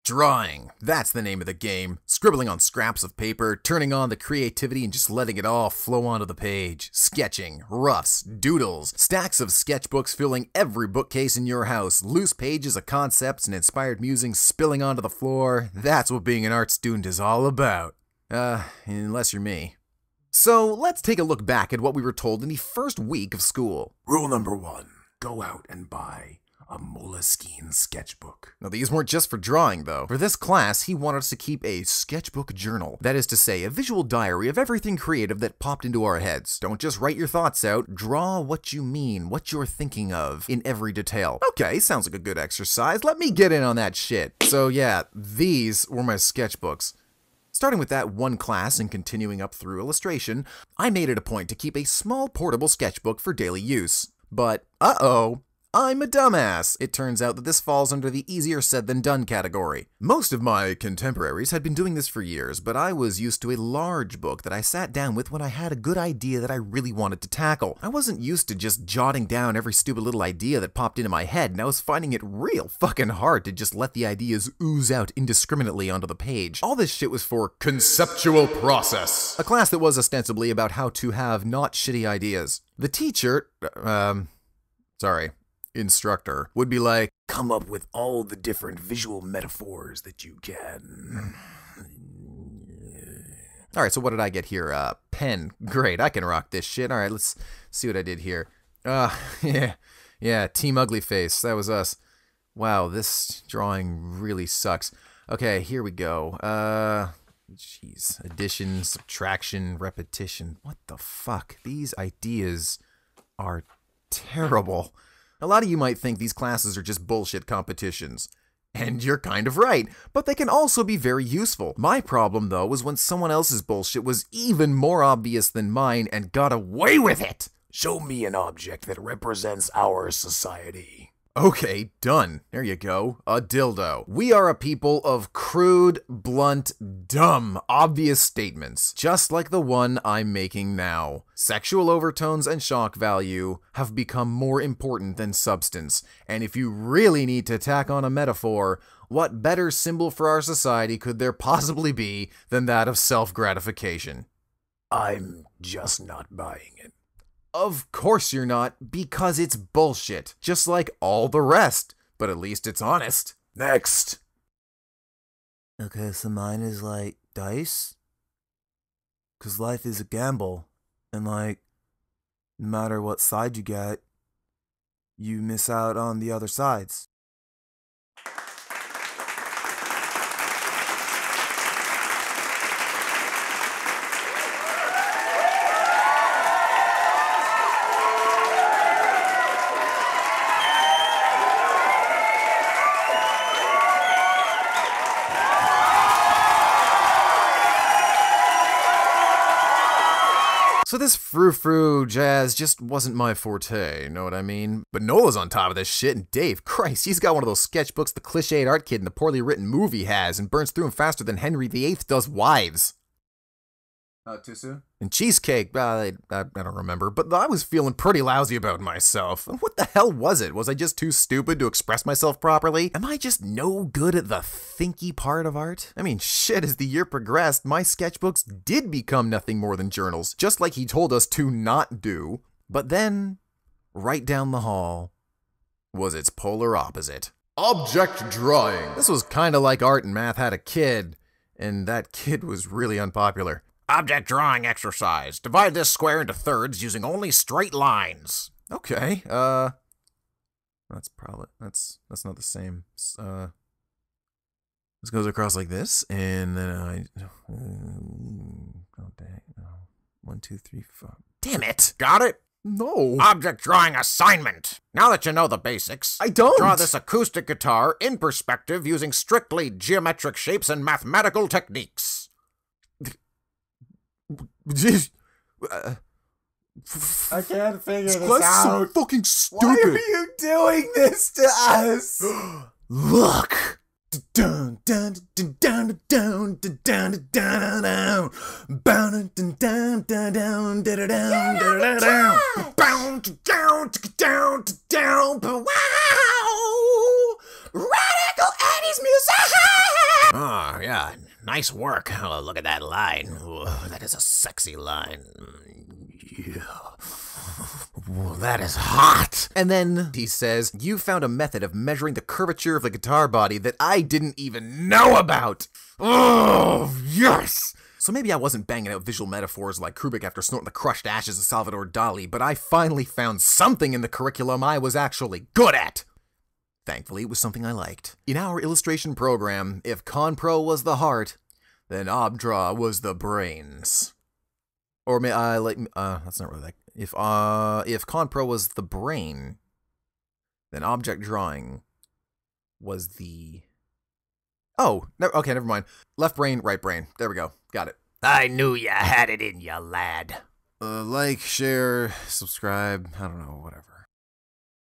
Drawing. That's the name of the game. Scribbling on scraps of paper, turning on the creativity and just letting it all flow onto the page. Sketching, roughs, doodles, stacks of sketchbooks filling every bookcase in your house, loose pages of concepts and inspired musings spilling onto the floor. That's what being an art student is all about. Unless you're me. So, let's take a look back at what we were told in the first week of school. Rule number 1. Go out and buy a Moleskine sketchbook. Now, these weren't just for drawing, though. For this class, he wanted us to keep a sketchbook journal. That is to say, a visual diary of everything creative that popped into our heads. Don't just write your thoughts out, draw what you mean, what you're thinking of, in every detail. Okay, sounds like a good exercise. Let me get in on that shit. So yeah, these were my sketchbooks. Starting with that one class and continuing up through illustration, I made it a point to keep a small portable sketchbook for daily use. But, uh-oh, I'm a dumbass. It turns out that this falls under the easier said than done category. Most of my contemporaries had been doing this for years, but I was used to a large book that I sat down with when I had a good idea that I really wanted to tackle. I wasn't used to just jotting down every stupid little idea that popped into my head, and I was finding it real fucking hard to just let the ideas ooze out indiscriminately onto the page. All this shit was for Conceptual process, a class that was ostensibly about how to have not shitty ideas. The teacher, instructor would be like, come up with all the different visual metaphors that you can. Alright, so what did I get here? Pen. Great, I can rock this shit. Alright, let's see what I did here. Yeah, Team Ugly Face. That was us. Wow, this drawing really sucks. Okay, here we go. Jeez. Addition, subtraction, repetition. What the fuck? These ideas are terrible. A lot of you might think these classes are just bullshit competitions. And you're kind of right, but they can also be very useful. My problem, though, was when someone else's bullshit was even more obvious than mine and got away with it! Show me an object that represents our society. Okay, done. There you go. A dildo. We are a people of crude, blunt, dumb, obvious statements, just like the one I'm making now. Sexual overtones and shock value have become more important than substance, and if you really need to tack on a metaphor, what better symbol for our society could there possibly be than that of self-gratification? I'm just not buying it. Of course you're not, because it's bullshit, just like all the rest, but at least it's honest. Next. Okay, so mine is like dice, because life is a gamble, and like, no matter what side you get, you miss out on the other sides. So this frou-frou jazz just wasn't my forte, know what I mean? But Nola's on top of this shit, and Dave, Christ, he's got one of those sketchbooks the cliched art kid in the poorly written movie has, and burns through them faster than Henry VIII does wives. Too soon? And cheesecake, I don't remember, but I was feeling pretty lousy about myself. What the hell was it? Was I just too stupid to express myself properly? Am I just no good at the thinky part of art? I mean, shit, as the year progressed, my sketchbooks did become nothing more than journals, just like he told us to not do. But then, right down the hall, was its polar opposite. Object drawing. This was kinda like art and math had a kid, and that kid was really unpopular. Object drawing exercise. Divide this square into thirds using only straight lines. Okay, that's not the same. This goes across like this, and then oh dang, 1, 2, 3, 4. Damn it! Got it? No. Object drawing assignment. Now that you know the basics, I don't. Draw this acoustic guitar in perspective using strictly geometric shapes and mathematical techniques. I can't figure this That's so out. fucking stupid. Why are you doing this to us? Look. Dun dun dun dun dun dun dun dun dun dun dun dun dun dun dun dun dun Bound down. Wow. Radical 80s music. Oh, yeah, nice work. Oh, look at that line. Ooh, that is a sexy line. Yeah. Ooh, that is hot. And then he says, you found a method of measuring the curvature of the guitar body that I didn't even know about. Oh, yes. So maybe I wasn't banging out visual metaphors like Kubrick after snorting the crushed ashes of Salvador Dali, but I finally found something in the curriculum I was actually good at. Thankfully, it was something I liked. In our illustration program, if Conpro was the heart, then Obdraw was the brains. Or may I like that's not really that. If Conpro was the brain, then object drawing was the. Oh, okay, never mind. Left brain, right brain. There we go. Got it. I knew you had it in you, lad. Like, share, subscribe. I don't know, whatever.